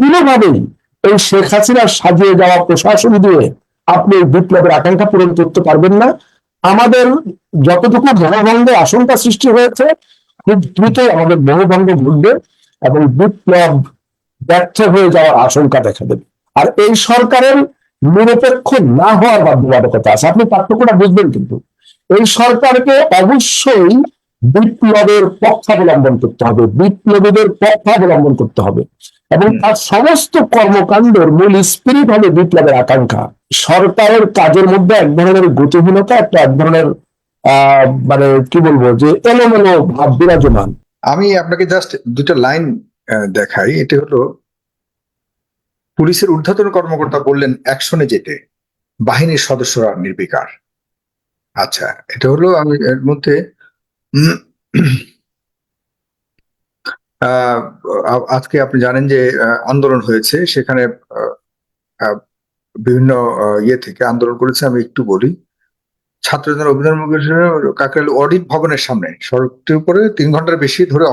কোনোভাবেই এই শেখ হাসিনার সাজিয়ে যাওয়া প্রশাসন দিয়ে আপনি এই বিপ্লবের আকাঙ্ক্ষা পূরণ করতে পারবেন না। আমাদের যতটুকু মোহভঙ্গের আশঙ্কা সৃষ্টি হয়েছে, খুব দ্রুতই আমাদের মোহভঙ্গ ঘটবে এবং বিপ্লব ব্যর্থ হয়ে যাওয়ার আশঙ্কা দেখা দেবে। আর এই সরকারের নিরপেক্ষ না হওয়ার বাধ্যবাধকতা আছে, আপনি পার্থক্যটা বুঝবেন। কিন্তু এই সরকারকে অবশ্যই বিপ্লবের পক্ষাবলম্বন করতে হবে, বিপ্লবীদের পক্ষাবলম্বন করতে হবে, এবং তার সমস্ত কর্মকাণ্ডের মূল স্পিরিট হবে বিপ্লবের আকাঙ্ক্ষা। সরকারের কাজের মধ্যে এক ধরনের গতিহীনতা, এক ধরনের মানে কি বলবো, যে এলোমেলো ভাব বিরাজমান। আমি আপনাকে জাস্ট দুটো লাইন দেখাই। এটা হলো পুলিশের ঊর্ধ্বতন কর্মকর্তা বললেন অ্যাকশনে যেতে বাহিনীর সদস্যরা নির্বিকার। আচ্ছা, এটা হলো আমি এর মধ্যে আজকে আপনি জানেন যে আন্দোলন হয়েছে, সেখানে বিভিন্ন ইয়ে থেকে আন্দোলন করেছে। আমি একটু বলি, ছাত্রদের অভিযান কাকরাইল অডিট ভবনের সামনে সড়কটির উপরে 3 ঘন্টার বেশি ধরে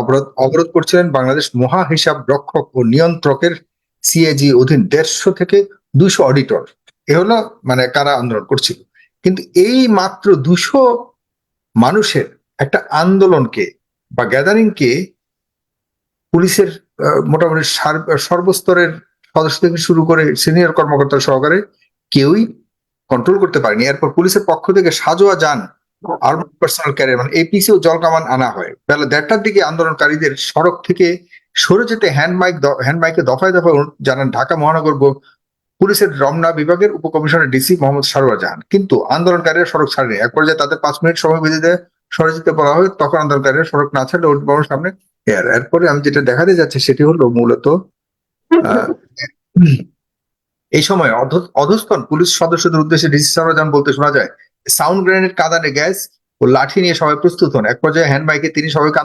অবরোধ করছিলেন বাংলাদেশ মহা হিসাব রক্ষক ও নিয়ন্ত্রকের সিএজি অধীন 150 থেকে 200 অডিটর। এ হলো মানে কারা আন্দোলন করছিল। কিন্তু এই মাত্র 200 মানুষের একটা আন্দোলনকে বা গ্যাদারিংকে পুলিশের মোটামুটি সর্বস্তরের সদস্য থেকে শুরু করে সিনিয়র কর্মকর্তা সহকারে কেউই কন্ট্রোল করতে পারেনি। এরপর পুলিশের পক্ষ থেকে সাজোয়া যান, আর্মড পার্সোনাল ক্যারিয়ার মানে এপিসি ও জলকামান আনা হয়। বেলা 1:30টার দিকে আন্দোলনকারীদের সড়ক থেকে সরে যেতে হ্যান্ডমাইকে দফায় দফায় জানান ঢাকা মহানগর পুলিশের রমনা বিভাগের উপকমিশনার ডিসি মোহাম্মদ সারোয়ার জাহান। কিন্তু আন্দোলনকারীরা সড়ক ছাড়েনি। এক পর্যায়ে তাদের 5 মিনিট সময় বেঁধে দেয়, সরে যেতে বলা হয়। তখন আন্দোলনকারীরা সড়ক না ছাড়লে ওর সামনে এরপরে আমি যেটা দেখাতে যাচ্ছি সেটি হলো মূলত এই সময় অধস্তন পুলিশ সদস্যদের উদ্দেশ্যে ডিসি সারোয়ার জাহান বলতে শোনা যায়, সাউন্ড গ্রেনেড, কাঁদানে গ্যাস ও লাঠি নিয়ে সবাই প্রস্তুত হন। এক পর্যায়ে হ্যান্ডমাইকে তিনি সবাইকে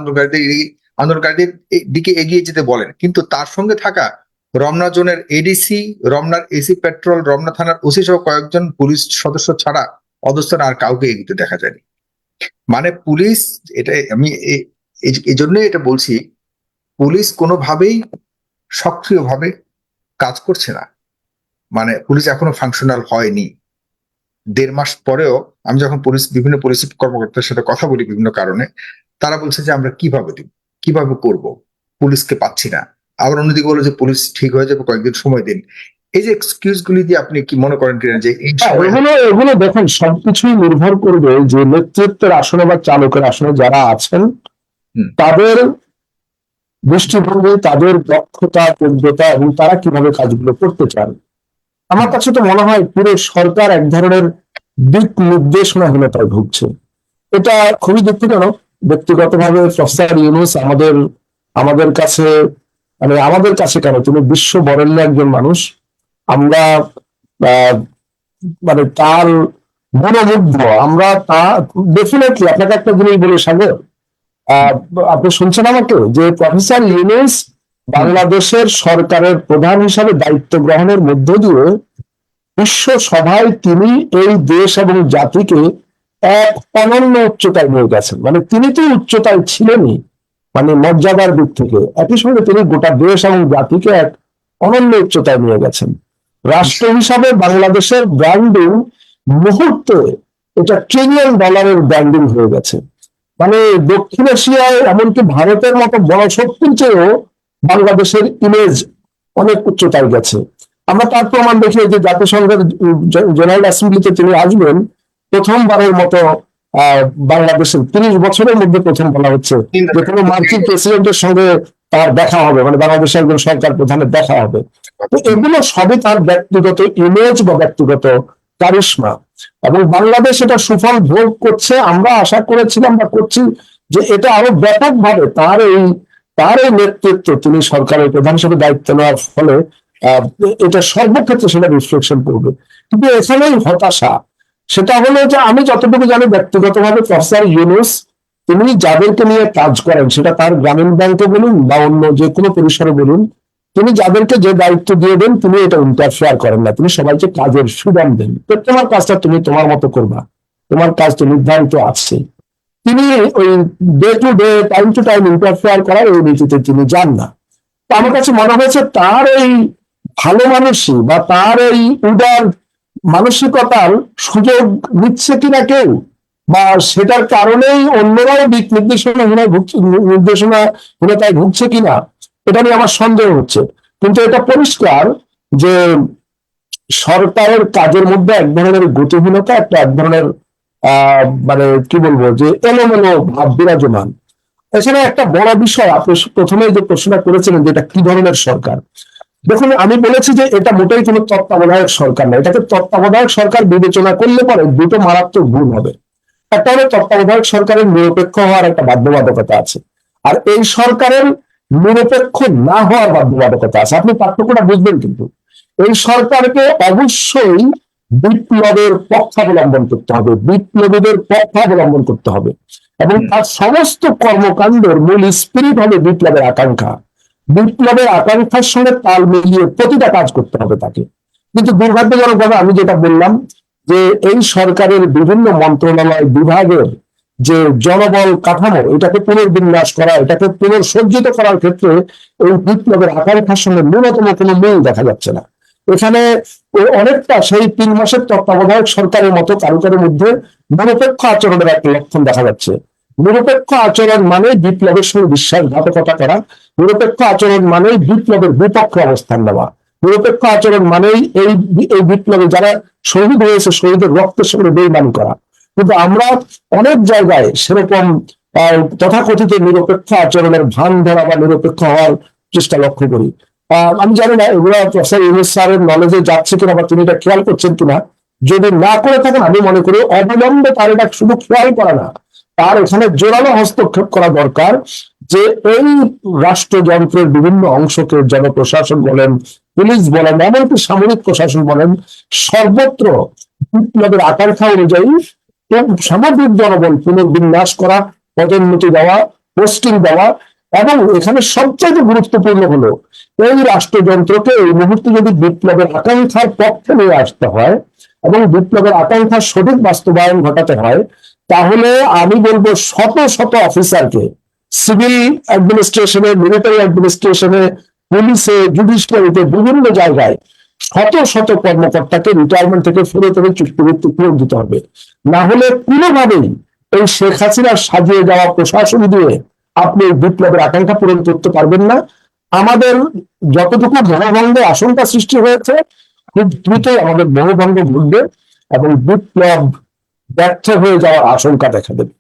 আন্দোলনকারীদের দিকে এগিয়ে যেতে বলেন। কিন্তু তার সঙ্গে থাকা রমনা জোনের এডিসি, রমনার এসি পেট্রোল, রমনা থানার ওসি সহ কয়েকজন পুলিশ সদস্য ছাড়া অধস্তন আর কাউকে এগিয়ে দেখা যায়নি। মানে পুলিশ, এটা আমি এই জন্য এটা বলছি, পুলিশ কোনোভাবেই সক্রিয়ভাবে কাজ করছে না। মানে পুলিশ এখনো ফাংশনাল হয়নি। 1.5 মাস পরেও আমি যখন বিভিন্ন পুলিশ কর্মকর্তার সাথে কথা বলি বিভিন্ন কারণে, তারা বলছে যে আমরা কিভাবে দিব, কিভাবে করব, পুলিশকে পাচ্ছি না। আবার অন্যদিকে বলে যে পুলিশ ঠিক হয়ে যাবে, কয়েকদিন সময় দিন। এই যে এক্সকিউজ গুলি দিয়ে আপনি কি মনে করেন কিনা যে এগুলো দেখেন, সবকিছুই নির্ভর করবে যে নেতৃত্বের আসনে বা চালকের আসনে যারা আছেন তাদের দৃষ্টিভঙ্গি, তাদের দক্ষতা, যোগ্যতা এবং তারা কিভাবে কাজগুলো করতে চান। আমার কাছে তো মনে হয় পুরো সরকার এক ধরনের দিক নির্দেশনাহীনতায় ভুগছে। এটা খুবই দুঃখজনক। ব্যক্তিগতভাবে প্রফেসর ইউনূস আমাদের কাছে, মানে আমাদের কাছে কেন, তিনি বিশ্ব বরেণ্য একজন মানুষ। আমরা মানে তার মনোমুগ্ধ। আমরা তা ডেফিনেটলি আপনাকে একটা জিনিস বলে সাগর, আপনি শুনছেন আমাকে, যে প্রফেসর ইউনূস বাংলাদেশের সরকারের প্রধান হিসাবে দায়িত্ব গ্রহণের মধ্য দিয়ে বিশ্ব সভায় তিনি এই দেশ এবং জাতিকে এক অনন্য উচ্চতায় নিয়ে গেছেন। মানে তিনি তো উচ্চতায় ছিলেনই, মানে মর্যাদার দিক থেকে, একই সঙ্গে তিনি গোটা দেশ এবং জাতিকে এক অনন্য উচ্চতায় নিয়ে গেছেন। রাষ্ট্র হিসাবে বাংলাদেশের ব্র্যান্ডিং মুহূর্তে এটা $1 ট্রিলিয়ন ব্র্যান্ডিং হয়ে গেছে। মানে দক্ষিণ এশিয়ায়, এমনকি ভারতের মতো বড় শক্তির চেয়েও বাংলাদেশের ইমেজ অনেক উচ্চতায় গেছে। আমরা তার প্রমাণ দেখি যে জাতিসংঘের জেনারেল অ্যাসেম্বলিতে তিনি আসবেন, প্রথমবারের মতো বাংলাদেশের 30 বছরের মধ্যে প্রথম বলা হচ্ছে যে কোনো মার্কিন প্রেসিডেন্টের সঙ্গে তার দেখা হবে, মানে বাংলাদেশের একজন সরকার প্রধানের দেখা হবে। তো এগুলো সবই তার ব্যক্তিগত ইমেজ বা ব্যক্তিগত কারিশমা, এবং বাংলাদেশ এটা সুফল ভোগ করছে। আমরা আশা করেছিলাম বা করছি যে এটা আরো ব্যাপকভাবে তার এই নেতৃত্ব, তিনি সরকারের প্রধান হিসেবে দায়িত্ব নেওয়ার ফলে এটা সর্বক্ষেত্রে সেটা রিফ্লেকশন করবে। কিন্তু এখানেই হতাশা, সেটা হলো যে আমি যতটুকু জানি ব্যক্তিগতভাবে প্রফেসর ইউনূস তিনি যাদেরকে নিয়ে কাজ করেন, সেটা তার গ্রামীণ ব্যাংকে বলুন বা অন্য যে কোনো পরিসরে বলুন, তিনি যাদেরকে যে দায়িত্ব দিয়ে দেন তিনি এটা ইন্টারফেয়ার করেন না। তিনি সবাইকে কাজের সুদান দেন, তো তোমার কাজটা তুমি তোমার মতো করবা, তোমার কাজ তো নির্ধারিত আছে। তিনি ওই day to day, time to time interfere করার ওই নীতিতে তিনি যান না। তো আমার কাছে মনে হয়েছে তার এই ভালো মানুষই বা তার এই উদার মানসিকতার সুযোগ নিচ্ছে কিনা কেউ, বা সেটার কারণেই অন্যরাও দিক নির্দেশনাহীনতায় ভুগছে কিনা, এটা নিয়ে আমার সন্দেহ হচ্ছে। কিন্তু এটা পরিষ্কার যে সরকারের কাজের মধ্যে এক ধরনের গতিহীনতা, এক ধরনের মানে কি বলবো, যে এলোমেলো ভাব বিরাজমান। এখানে একটা বড় বিষয়, আপনি প্রথমেই যে প্রশ্নটা করেছিলেন যে এটা কি ধরনের সরকার, দেখুন আমি বলেছি যে এটা মোটেই কোনো তত্ত্বাবধায়ক সরকার না। এটাকে তত্ত্বাবধায়ক সরকার বিবেচনা করলে পরে দুটো মারাত্মক ভুল হবে। একটা হলো তত্ত্বাবধায়ক সরকারের নিরপেক্ষ হওয়ার একটা বাধ্যবাধকতা আছে, আর এই সরকারের নিরপেক্ষ না হওয়ার বাধ্যবাধকতা আছে। আপনি পার্থক্যটা বুঝবেন। কিন্তু এই সরকারকে অবশ্যই বিপ্লবের পক্ষাবলম্বন করতে হবে, বিপ্লবীদের পক্ষাবলম্বন করতে হবে, এবং তার সমস্ত কর্মকাণ্ডের মূল স্পিরিট হবে বিপ্লবের আকাঙ্ক্ষা। বিপ্লবের আকাঙ্ক্ষার সঙ্গে তাল মিলিয়ে প্রতিটা কাজ করতে হবে তাকে। কিন্তু দুর্ভাগ্যজনকভাবে আমি যেটা বললাম, যে এই সরকারের বিভিন্ন মন্ত্রণালয় বিভাগের যে জনবল কাঠামো, এটাকে পুনর্বিন্যাস করা, এটাকে পুনঃসজ্জিত করার ক্ষেত্রে এই বিপ্লবের আকাঙ্ক্ষার সঙ্গে ন্যূনতম কোনো মিল দেখা যাচ্ছে না। এখানে অনেকটা সেই 3 মাসের তত্ত্বাবধায়ক সরকারের মতো কারো মধ্যে নিরপেক্ষ আচরণের একটা লক্ষণ দেখা যাচ্ছে। নিরপেক্ষ আচরণ মানে বিপ্লবের সঙ্গে বিশ্বাসঘাতকতা করা, নিরপেক্ষ আচরণ মানে বিপ্লবের বিপক্ষে অবস্থান নেওয়া, নিরপেক্ষ আচরণ মানেই এই এই বিপ্লবে যারা শহীদ হয়েছে শহীদের রক্তের সঙ্গে বেইমানি করা। কিন্তু আমরা অনেক জায়গায় সেরকম তথাকথিত নিরপেক্ষ আচরণের ভান ধরা বা নিরপেক্ষ হওয়ার চেষ্টা লক্ষ্য করি। আমি জানি না এগুলো প্রফেসর ইউনূস স্যারের নলেজে যাচ্ছে কিনা বা তিনি এটা খেয়াল করছেন কিনা। যদি না করে থাকেন আমি মনে করি অবিলম্বে তার এটা শুধু খেয়াল করা না, তার এখানে জোরালো হস্তক্ষেপ করা দরকার, যে এই রাষ্ট্রযন্ত্রের বিভিন্ন অংশকে, জনপ্রশাসন বলেন, পুলিশ বলেন, এমনকি সামরিক প্রশাসন বলেন, সর্বত্র বিপ্লবের আকাঙ্ক্ষা অনুযায়ী সামগ্রিক জনবল পুনর্বিন্যাস করা, পদোন্নতি দেওয়া, পোস্টিং দেওয়া, এবং এখানে সবচেয়ে গুরুত্বপূর্ণ হলো এই রাষ্ট্রযন্ত্রকে এই মুহূর্তে যদি বিপ্লবের আকাঙ্ক্ষার পক্ষে নিয়ে আসতে হয় এবং বিপ্লবের আকাঙ্ক্ষার সঠিক বাস্তবায়ন ঘটাতে হয়, তাহলে আমি বলবো শত শত অফিসারকে, সিভিল অ্যাডমিনিস্ট্রেশনে, মিলিটারি অ্যাডমিনিস্ট্রেশনে, পুলিশে, জুডিশিয়ারিতে, বিভিন্ন জায়গায় শত শত কর্মকর্তাকে রিটায়ারমেন্ট থেকে ফেরত এনে চুক্তিভিত্তিক নিয়োগ দিতে হবে। না হলে কোনোভাবেই এই শেখ হাসিনার সাজিয়ে যাওয়া প্রশাসন দিয়ে আপনি বিপ্লবের আকাঙ্ক্ষা পূরণ করতে পারবেন না। আমাদের যতটুকু মোহভঙ্গের আশঙ্কা সৃষ্টি হয়েছে, খুব দ্রুতই আমাদের মোহভঙ্গ ঘটবে এবং বিপ্লব ব্যর্থ হয়ে যাওয়ার আশঙ্কা দেখা দেবে।